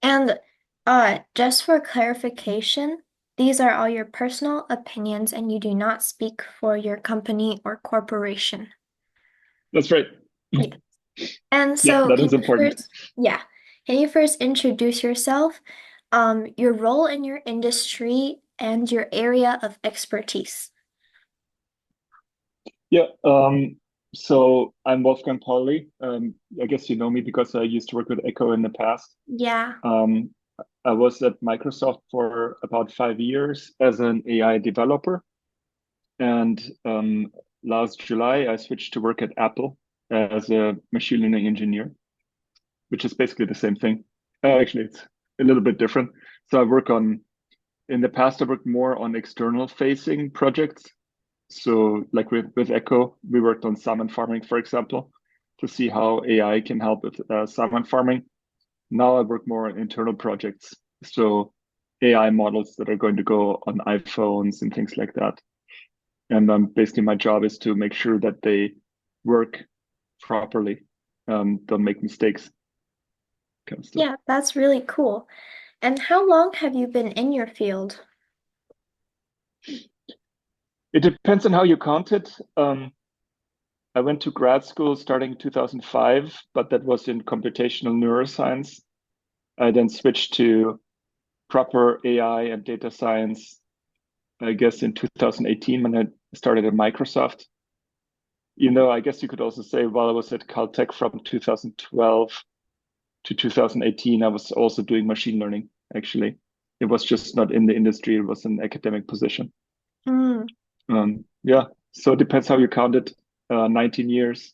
And just for clarification, these are all your personal opinions and you do not speak for your company or corporation. That's right. Yeah. And Yeah, so that is important. yeah, can you first introduce yourself, your role in your industry and your area of expertise? Yeah. So I'm Wolfgang Pauli. I guess you know me because I used to work with Echo in the past. Yeah. Um, I was at Microsoft for about 5 years as an AI developer, and last July I switched to work at Apple as a machine learning engineer, which is basically the same thing. Actually, it's a little bit different. So I work on in the past I worked more on external facing projects. So like with Echo, we worked on salmon farming, for example, to see how AI can help with salmon farming. Now I work more on internal projects. So AI models that are going to go on iPhones and things like that. And basically my job is to make sure that they work properly, don't make mistakes, kind of stuff. Yeah, that's really cool. And how long have you been in your field? It depends on how you count it. I went to grad school starting 2005, but that was in computational neuroscience. I then switched to proper AI and data science, I guess, in 2018 when I started at Microsoft. I guess you could also say while I was at Caltech from 2012 to 2018, I was also doing machine learning, actually. It was just not in the industry, it was an academic position. Mm, Yeah, so it depends how you count it. 19 years,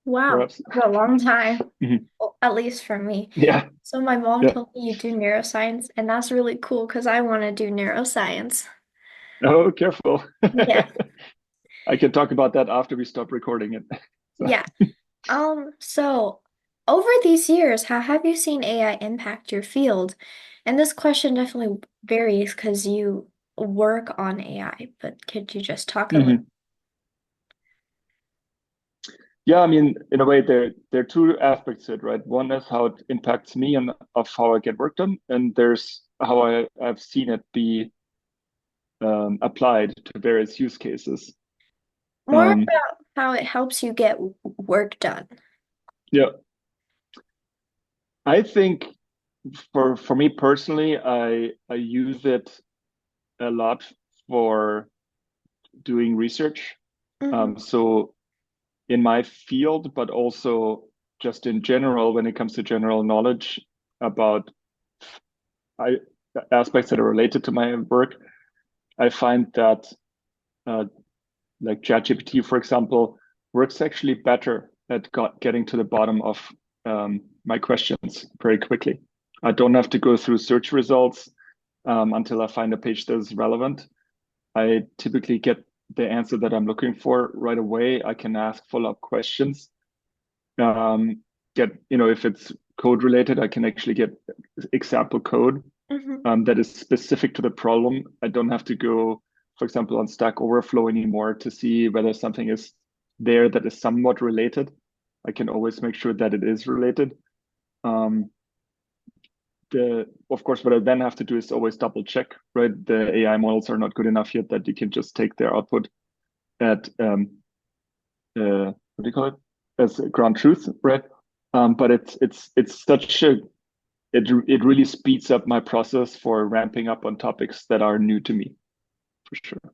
wow, perhaps. that's a long time, Mhm. well, at least for me. Yeah, So my mom yeah. told me you do neuroscience, and that's really cool because I want to do neuroscience. Oh, careful. Yeah, I can talk about that after we stop recording it. So. yeah. So over these years, how have you seen AI impact your field? And this question definitely varies because you work on AI, but could you just talk a little? Mhm. Yeah, I mean, in a way, there are two aspects to it, right? One is how it impacts me and of how I get work done, and there's how I've seen it be applied to various use cases. More Um, about how it helps you get work done. yeah, I think for me personally, I use it a lot for doing research. Hmm. So in my field, but also just in general, when it comes to general knowledge about I, aspects that are related to my work, I find that uh, like ChatGPT, for example, works actually better at getting to the bottom of my questions very quickly. I don't have to go through search results until I find a page that is relevant. I typically get the answer that I'm looking for right away. I can ask follow-up questions. If it's code related, I can actually get example code Hmm. that is specific to the problem. I don't have to go, for example, on Stack Overflow anymore to see whether something is there that is somewhat related. I can always make sure that it is related. Um, of course, what I then have to do is always double check, right? The AI models are not good enough yet that you can just take their output at what do you call it as ground truth, right? But it's such a it really speeds up my process for ramping up on topics that are new to me for sure.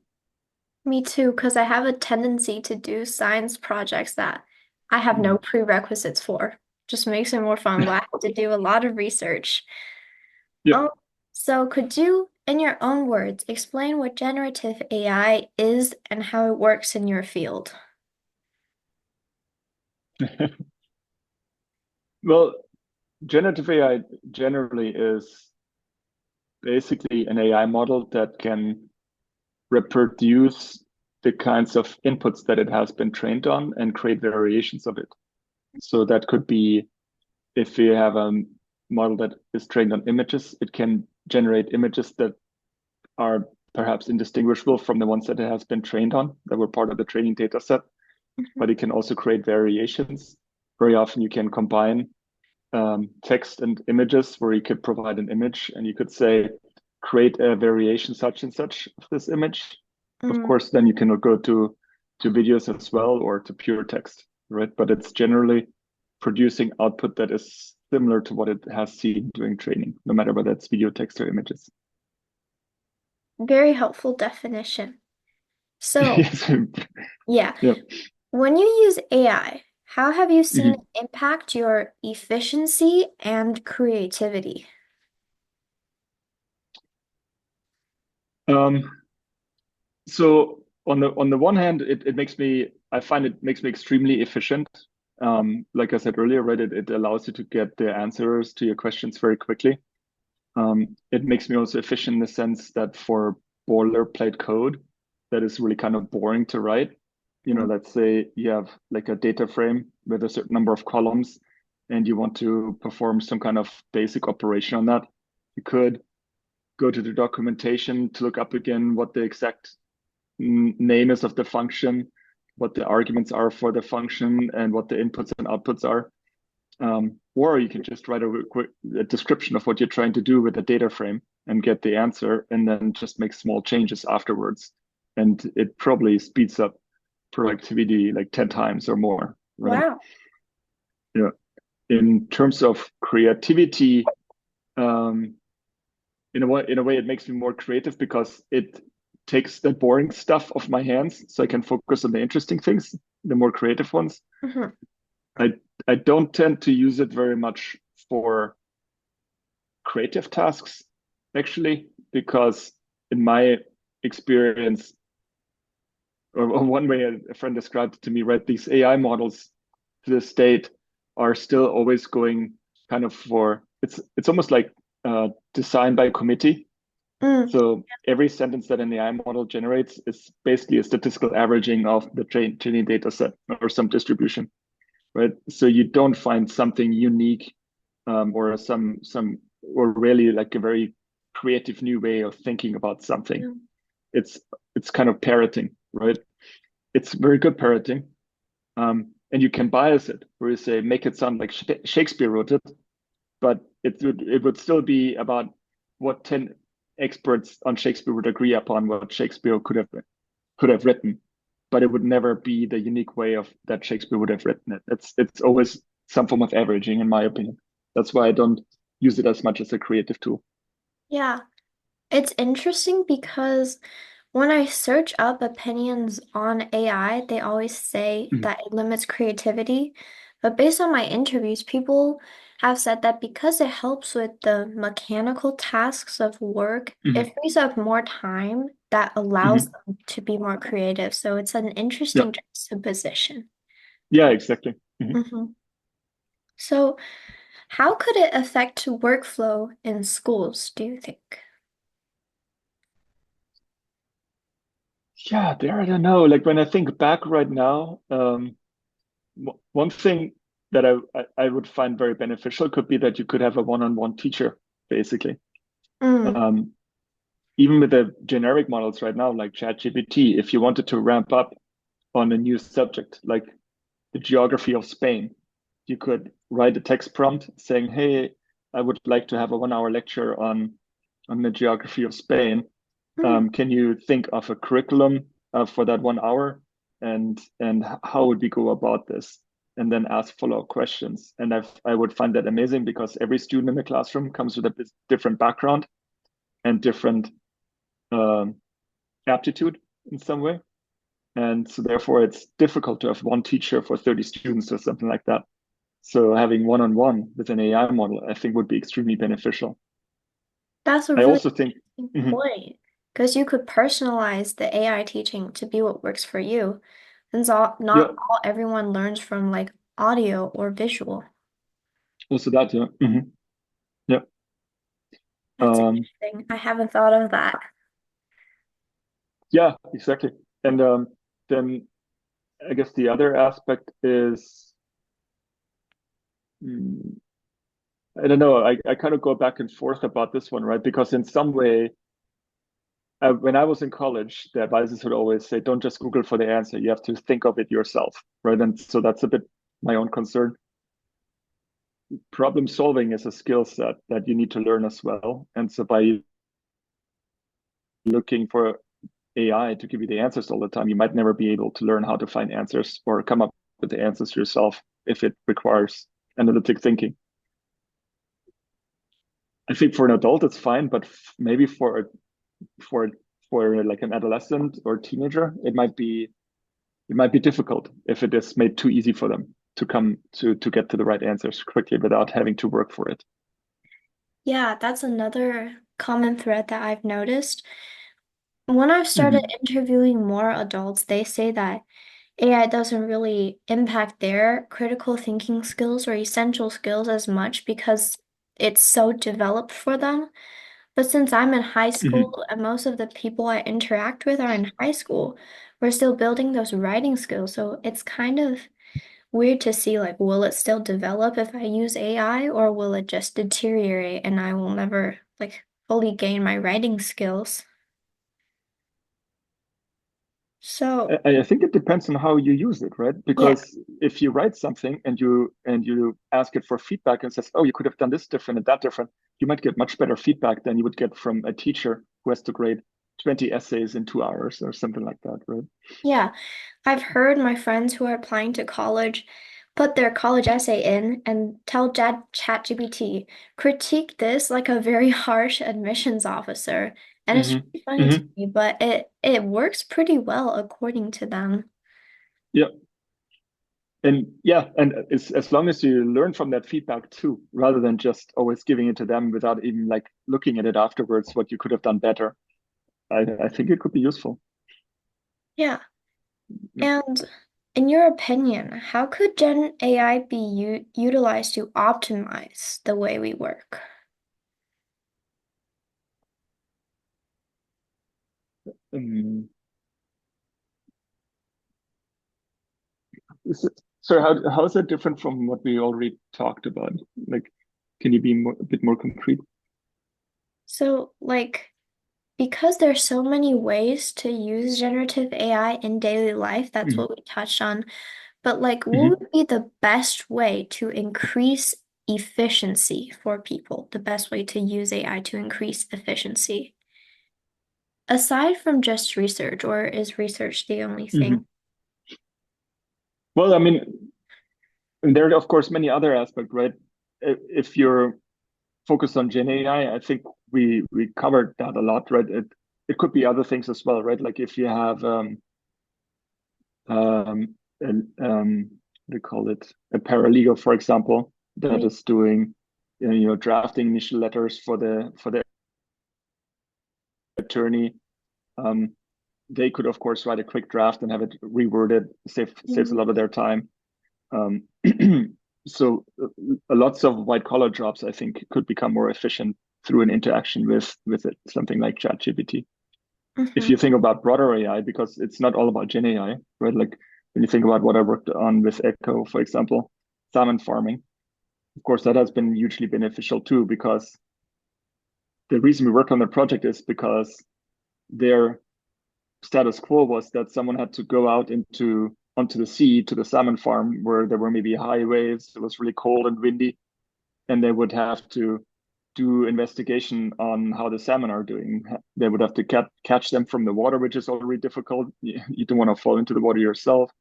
Me too, because I have a tendency to do science projects that I have no Mhm. prerequisites for. Just makes it more fun, but I have to do a lot of research. Yeah. Um, so could you, in your own words, explain what generative AI is and how it works in your field? Well, generative AI generally is basically an AI model that can reproduce the kinds of inputs that it has been trained on and create variations of it. So that could be if you have a model that is trained on images, it can generate images that are perhaps indistinguishable from the ones that it has been trained on that were part of the training data set. Mhm. But it can also create variations. Very often you can combine text and images where you could provide an image and you could say, create a variation such and such of this image. Of Mm, course, then you can go to videos as well or to pure text, right? But it's generally producing output that is similar to what it has seen during training, no matter whether it's video, text, or images. very helpful definition. So, Yes. yeah, Yeah. when you use AI, how have you seen it Mhm. impact your efficiency and creativity? Um, so on the one hand, it makes me I find it makes me extremely efficient. Like I said earlier, right, it allows you to get the answers to your questions very quickly. It makes me also efficient in the sense that for boilerplate code that is really kind of boring to write, Mm, let's say you have like a data frame with a certain number of columns and you want to perform some kind of basic operation on that, you could go to the documentation to look up again what the exact name is of the function, what the arguments are for the function, and what the inputs and outputs are. Or you can just write a description of what you're trying to do with the data frame and get the answer, and then just make small changes afterwards. And it probably speeds up productivity like 10 times or more, right? wow. Yeah. In terms of creativity, um, in a way it makes me more creative because it takes the boring stuff off my hands so I can focus on the interesting things, the more creative ones. Mhm. I I don't tend to use it very much for creative tasks actually because in my experience or one way a friend described it to me, right, these AI models to this date are still always going kind of for it's almost like design by committee. Mm, So every sentence that an AI model generates is basically a statistical averaging of the training data set or some distribution, right? So you don't find something unique or some or really like a very creative new way of thinking about something. yeah. It's it's kind of parroting, right? It's very good parroting, and you can bias it, where you say make it sound like Shakespeare wrote it, but it would still be about what 10 experts on Shakespeare would agree upon what Shakespeare could have written, but it would never be the unique way of that Shakespeare would have written it. It's always some form of averaging, in my opinion. That's why I don't use it as much as a creative tool. Yeah. It's interesting because when I search up opinions on AI, they always say Mhm. that it limits creativity. But based on my interviews, people have said that because it helps with the mechanical tasks of work, Mhm. it frees up more time that allows Mhm. them to be more creative. So it's an Yeah, interesting juxtaposition. yeah, exactly. Mhm. Mhm. So, how could it affect workflow in schools, do you think? Yeah, there I don't know. Like when I think back right now, one thing that I would find very beneficial could be that you could have a one-on-one teacher, basically. Mm, Um, Even with the generic models right now, like ChatGPT, if you wanted to ramp up on a new subject, like the geography of Spain, you could write a text prompt saying, "Hey, I would like to have a 1 hour lecture on the geography of Spain. mm, Can you think of a curriculum for that 1 hour, and how would we go about this?" And then ask follow-up questions. And I would find that amazing because every student in the classroom comes with a different background and different um, aptitude in some way. And so therefore it's difficult to have one teacher for 30 students or something like that. So having one-on-one with an AI model, I think would be extremely beneficial. that's a I really also think, interesting mhm, point because you could personalize the AI teaching to be what works for you. Since yeah, not all everyone learns from like audio or visual. also that, yeah, yeah, That's um, interesting. I haven't thought of that. yeah, exactly. And then I guess the other aspect is, mm, I don't know, I kind of go back and forth about this one, right? Because in some way, when I was in college, the advisors would always say, don't just Google for the answer. You have to think of it yourself, right? And so that's a bit my own concern. problem solving is a skill set that you need to learn as well. And so by looking for AI to give you the answers all the time, you might never be able to learn how to find answers or come up with the answers yourself if it requires analytic thinking. I think for an adult it's fine, but maybe for for like an adolescent or teenager, it might be difficult if it is made too easy for them to come to get to the right answers quickly without having to work for it. Yeah, that's another common thread that I've noticed. When I've started Hmm. interviewing more adults, they say that AI doesn't really impact their critical thinking skills or essential skills as much because it's so developed for them. But since I'm in high Hmm. school and most of the people I interact with are in high school, we're still building those writing skills. So it's kind of weird to see like, will it still develop if I use AI or will it just deteriorate and I will never like fully gain my writing skills? So, I think it depends on how you use it, right? yeah, Because if you write something and you ask it for feedback and says, "Oh, you could have done this different and that different," you might get much better feedback than you would get from a teacher who has to grade 20 essays in 2 hours or something like that, right? yeah. I've heard my friends who are applying to college put their college essay in and tell ChatGPT, critique this like a very harsh admissions officer. And it's Hmm. really funny to Hmm. me, but it works pretty well according to them. Yeah. And yeah, and as long as you learn from that feedback too, rather than just always giving it to them without even like looking at it afterwards, what you could have done better, I think it could be useful. Yeah. Yeah. And in your opinion, how could Gen AI be u utilized to optimize the way we work? Um, so how is that different from what we already talked about? Like, can you be a bit more concrete? So, like, because there's so many ways to use generative AI in daily life, that's Hmm. what we touched on. But like, what Hmm. would be the best way to increase efficiency for people? The best way to use AI to increase efficiency, aside from just research, or is research the only thing? Hmm. Well, I mean, and there are of course many other aspects, right? If you're focused on Gen AI, I think we covered that a lot, right? It could be other things as well, right? Like if you have an what do you call it, a paralegal, for example, that Right. is doing drafting initial letters for the attorney. Um, they could of course write a quick draft and have it reworded, saves a lot of Mhm. their time. Um, so lots of white collar jobs, I think, could become more efficient through an interaction with it, something like ChatGPT. If Mhm. you think about broader AI, because it's not all about Gen AI, right? Like when you think about what I worked on with Echo, for example, salmon farming, of course, that has been hugely beneficial too, because the reason we work on the project is because their status quo was that someone had to go out into onto the sea to the salmon farm where there were maybe high waves, it was really cold and windy, and they would have to do investigation on how the salmon are doing. They would have to catch them from the water, which is already difficult. You don't want to fall into the water yourself.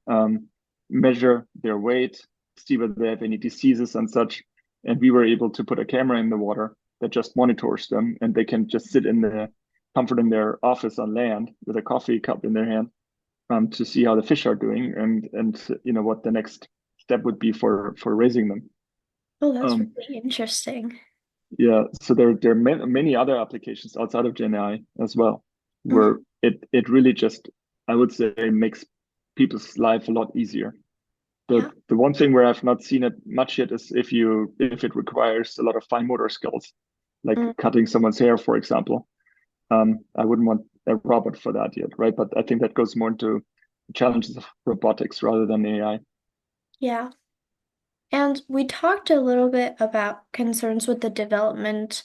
Um, Measure their weight, see whether they have any diseases and such. And we were able to put a camera in the water that just monitors them, and they can just sit in the comfort in their office on land with a coffee cup in their hand to see how the fish are doing and what the next step would be for raising them. Oh, that's Um, really interesting. Yeah, so there are many other applications outside of Gen AI as well, Mhm. where it really just, I would say, makes people's life a lot easier. Yeah. The one thing where I've not seen it much yet is if it requires a lot of fine motor skills, like Mm. cutting someone's hair, for example. I wouldn't want a robot for that yet, right? But I think that goes more into the challenges of robotics rather than AI. Yeah. And we talked a little bit about concerns with the development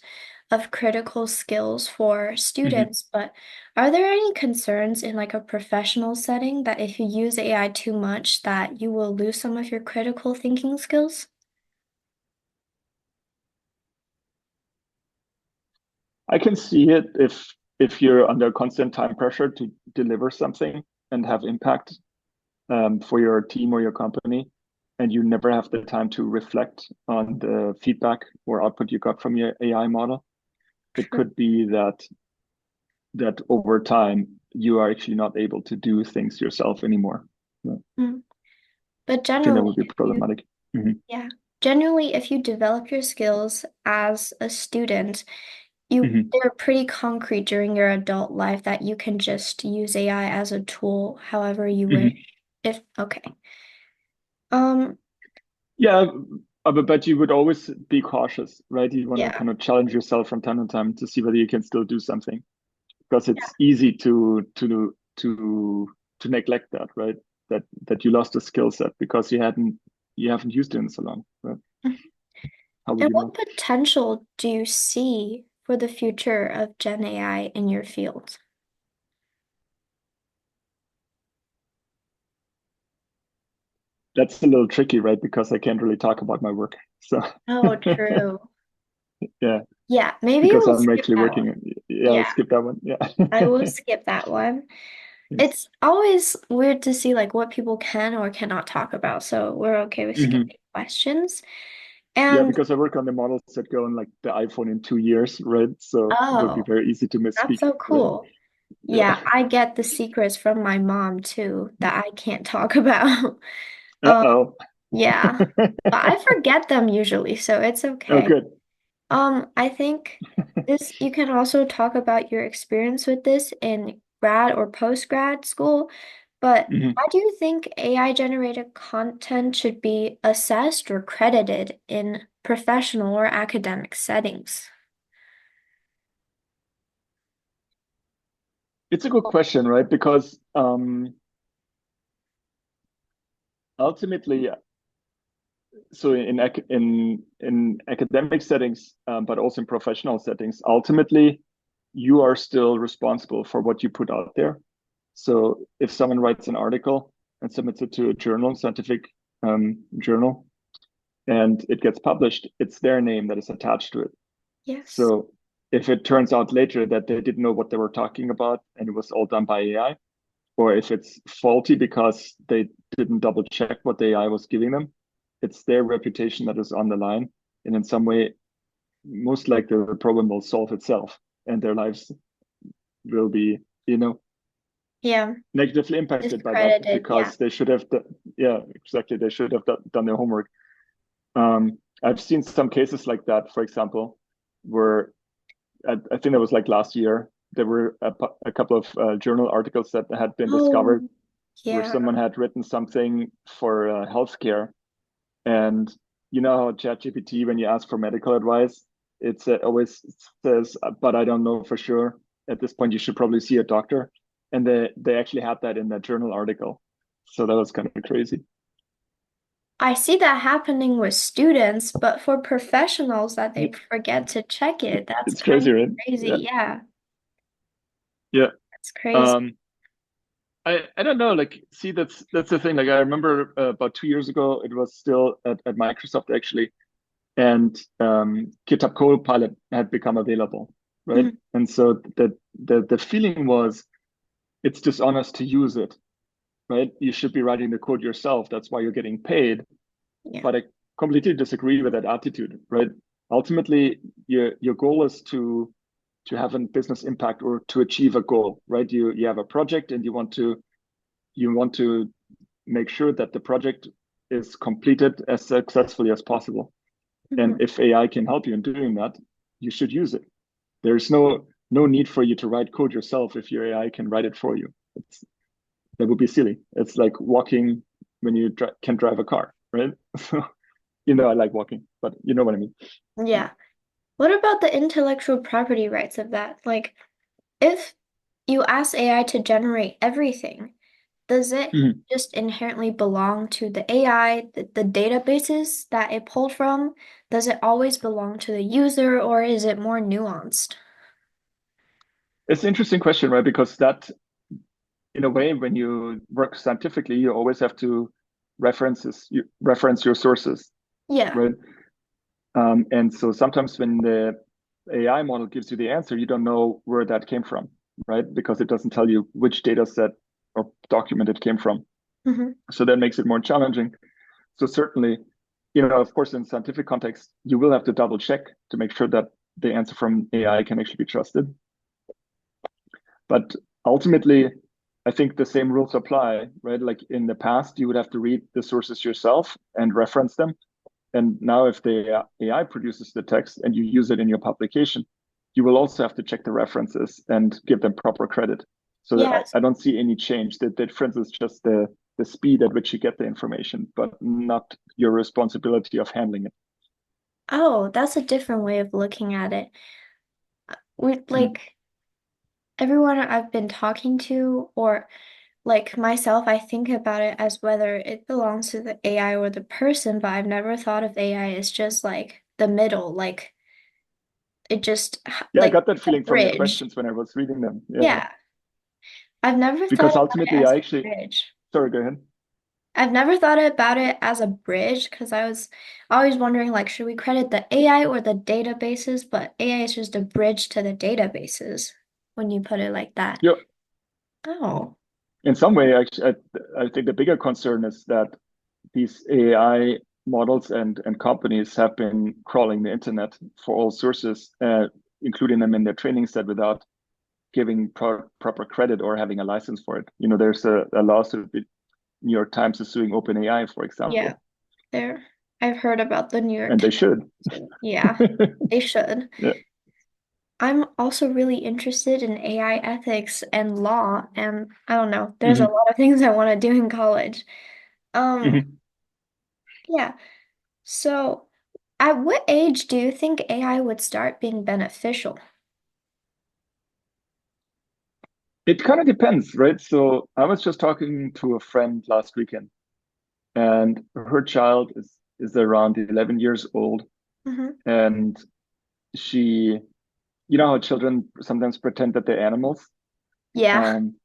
of critical skills for Hmm. students, but are there any concerns in like a professional setting that if you use AI too much, that you will lose some of your critical thinking skills? I can see it if you're under constant time pressure to deliver something and have impact for your team or your company, and you never have the time to reflect on the feedback or output you got from your AI model. It True. could be that over time you are actually not able to do things yourself anymore. Yeah. Mm. But I think that generally, would be if you, problematic. Hmm. yeah, generally, if you develop your skills as a student, you Hmm. they're pretty concrete during your adult life that you can just use AI as a tool however you wish. Hmm. If okay. Um, Yeah, but you would always be cautious, right? You want to yeah. kind of challenge yourself from time to time to see whether you can still do something, because it's easy to neglect that, right? That you lost a skill set because you haven't used it in so long, right? How would And you what know? potential do you see for the future of Gen AI in your field? That's a little tricky, right? Because I can't really talk about my work. So Oh, true. yeah, Yeah, maybe because we'll I'm skip actually that working. one. Yeah, I'll Yeah, skip that one. I Yeah. will skip that one. Yes. It's always weird to see like what people can or cannot talk about, so we're okay with Hmm. skipping questions. Yeah, And because I work on the models that go on like the iPhone in 2 years, right? So it would be oh, very easy to that's misspeak, so right? cool. Yeah. Yeah, I get the secrets from my mom too that I can't talk about. Um, Uh-oh. yeah, but I forget them usually, so it's Oh, okay. good. I think this you can also talk about your experience with this in grad or post-grad school, but Hmm. why do you think AI generated content should be assessed or credited in professional or academic settings? It's a good question, right? Because ultimately, so in academic settings, but also in professional settings, ultimately, you are still responsible for what you put out there. So if someone writes an article and submits it to a journal, scientific journal, and it gets published, it's their name that is attached to it. Yes. So if it turns out later that they didn't know what they were talking about and it was all done by AI, or if it's faulty because they didn't double check what the AI was giving them, it's their reputation that is on the line. And in some way, most likely the problem will solve itself and their lives will be, Yeah, negatively impacted by that discredited. Yeah. because they should have, yeah, exactly. They should have done their homework. I've seen some cases like that, for example, where I think it was like last year, there were a couple of journal articles that had been discovered Oh, where yeah. someone had written something for healthcare. And you know how ChatGPT, when you ask for medical advice, it always says, but I don't know for sure. At this point, you should probably see a doctor. And they actually had that in that journal article. So that was kind of crazy. I see that happening with students, but for professionals that they Yeah, forget to check it, that's it's kind crazy, of right? Yeah. crazy. Yeah, Yeah. that's crazy. Um, I don't know. Like, see, that's the thing. Like, I remember about 2 years ago, it was still at Microsoft actually, and GitHub Copilot had become available, right? Mhm. And so the feeling was it's dishonest to use it, right? You should be writing the code yourself. That's why you're getting paid. Yeah. But I completely disagree with that attitude, right? Ultimately, your goal is to have a business impact or to achieve a goal, right? You have a project and you want to make sure that the project is completed as successfully as possible. And Mhm. if AI can help you in doing that, you should use it. There's no need for you to write code yourself if your AI can write it for you. That would be silly. It's like walking when you can drive a car, right? So, I like walking, but you know what I mean. Yeah. What about the intellectual property rights of that? Like, if you ask AI to generate everything, does it Mhm. just inherently belong to the AI, the databases that it pulled from? Does it always belong to the user, or is it more nuanced? It's an interesting question, right? Because that, in a way, when you work scientifically, you always have to reference your sources, Yeah. right? And so sometimes when AI model gives you the answer, you don't know where that came from, right? Because it doesn't tell you which data set or document it came from. Hmm. So that makes it more challenging. So certainly, of course, in scientific context, you will have to double check to make sure that the answer from AI can actually be trusted. But ultimately, I think the same rules apply, right? Like in the past, you would have to read the sources yourself and reference them. And now, if the AI produces the text and you use it in your publication, you will also have to check the references and give them proper credit. So Yes. I don't see any change. The difference is just the speed at which you get the information, but not your responsibility of handling it. Oh, that's a different way of looking at it. We Mm. like everyone I've been talking to, or like myself, I think about it as whether it belongs to the AI or the person, but I've never thought of AI as just like the middle, like it just Yeah, I like got that a feeling from your bridge. questions when I was reading them. Yeah, Yeah, I've never thought because about it ultimately, as I a actually, bridge. sorry, go ahead. I've never thought about it as a bridge because I was always wondering like, should we credit the AI or the databases? But AI is just a bridge to the databases when you put it like that. Yeah, Oh, in some way, actually, I think the bigger concern is that these AI models and companies have been crawling the internet for all sources, including them in their training set without giving proper credit or having a license for it. There's a lawsuit. New York Times is suing OpenAI, for yeah, example, there. I've heard about the New York and they Times should. too. Yeah, they should. Yeah. I'm also really interested in AI ethics and law, and I don't know, there's a Hmm. lot of things I want to do in college. Um, Hmm. yeah. So, at what age do you think AI would start being beneficial? It kind of depends, right? So I was just talking to a friend last weekend, and her child is around 11 years old, Hmm. and she, how children sometimes pretend that they're animals. Yeah. Um,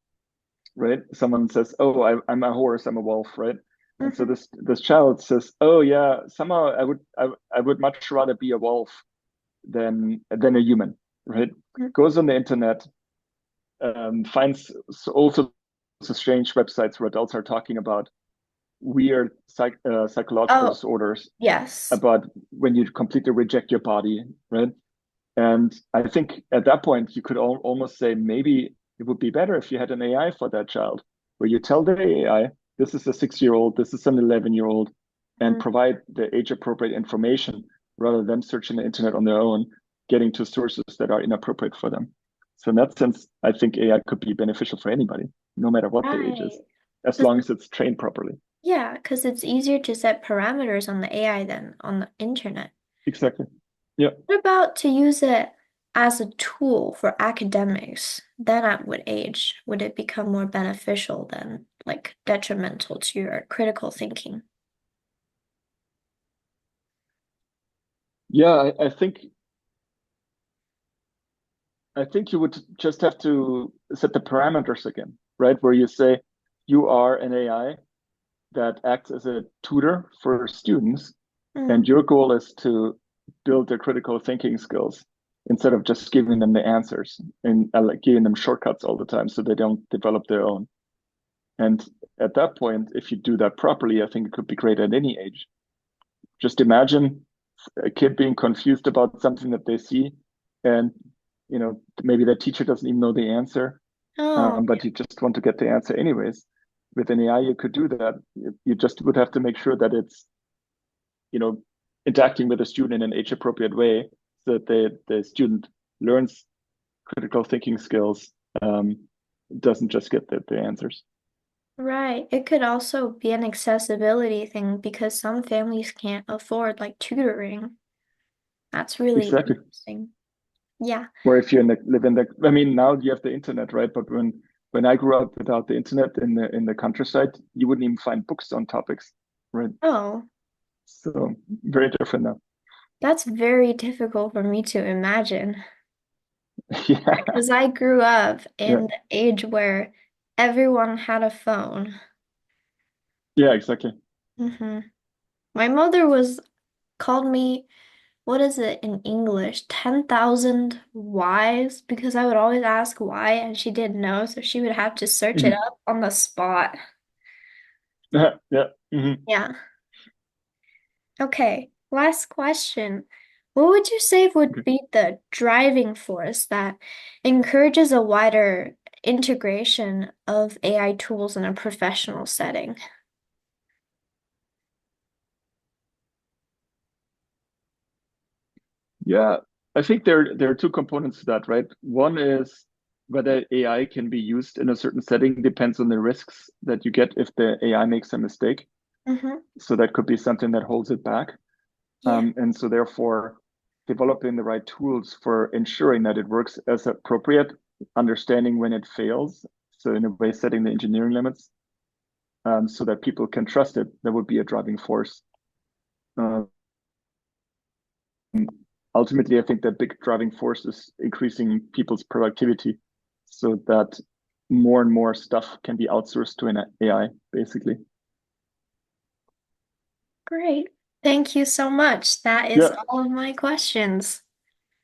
right? Someone says, "Oh, I'm a horse, I'm a wolf," right? And so Hmm. this child says, "Oh yeah, somehow I would much rather be a wolf than a human," right? Goes on the internet, finds all sorts of strange websites where adults are talking about weird psychological Oh, disorders, yes. about when you completely reject your body, right? And I think at that point, you could almost say maybe it would be better if you had an AI for that child, where you tell the AI, this is a 6-year-old, this is an 11-year-old, and Mm. provide the age appropriate information rather than searching the internet on their own, getting to sources that are inappropriate for them. So, in that sense, I think AI could be beneficial for anybody, no matter what the age is, Right. as 'Cause- long as it's trained properly. yeah, because it's easier to set parameters on the AI than on the internet. Exactly. Yeah. What about to use it as a tool for academics? Then at what age would it become more beneficial than like detrimental to your critical thinking? Yeah, I think you would just have to set the parameters again, right? Where you say you are an AI that acts as a tutor for students, Mm. and your goal is to build their critical thinking skills instead of just giving them the answers and like giving them shortcuts all the time so they don't develop their own. And at that point, if you do that properly, I think it could be great at any age. Just imagine a kid being confused about something that they see, and maybe the teacher doesn't even know the answer, Oh, but you just want to get the answer anyways. With an AI, you could do that. You just would have to make sure that it's you know interacting with the student in an age appropriate way, so that the student learns critical thinking skills, um, doesn't just get the answers. right. It could also be an accessibility thing because some families can't afford like tutoring. That's really Exactly. interesting. Yeah. Or if you live in the, I mean, now you have the internet, right? But when I grew up without the internet in the countryside, you wouldn't even find books on topics, right? Oh, So very different now. that's very difficult for me to imagine Yeah, because I grew up yeah, in the age where everyone had a phone. yeah, exactly. Hmm. My mother was called me. what is it in English? 10,000 whys? Because I would always ask why, and she didn't know, so she would have to search it Mhm. up on the spot. Yeah. Mhm. Yeah. Okay, last question. What would you say would Okay. be the driving force that encourages a wider integration of AI tools in a professional setting? Yeah, I think there are two components to that, right? One is whether AI can be used in a certain setting depends on the risks that you get if the AI makes a mistake. Mm-hmm. So that could be something that holds it back. Yeah, And so therefore, developing the right tools for ensuring that it works as appropriate, understanding when it fails. So in a way, setting the engineering limits so that people can trust it. That would be a driving force. Uh, Ultimately, I think that big driving force is increasing people's productivity so that more and more stuff can be outsourced to an AI, basically. great. Thank you so much. That is Yeah, all of my questions.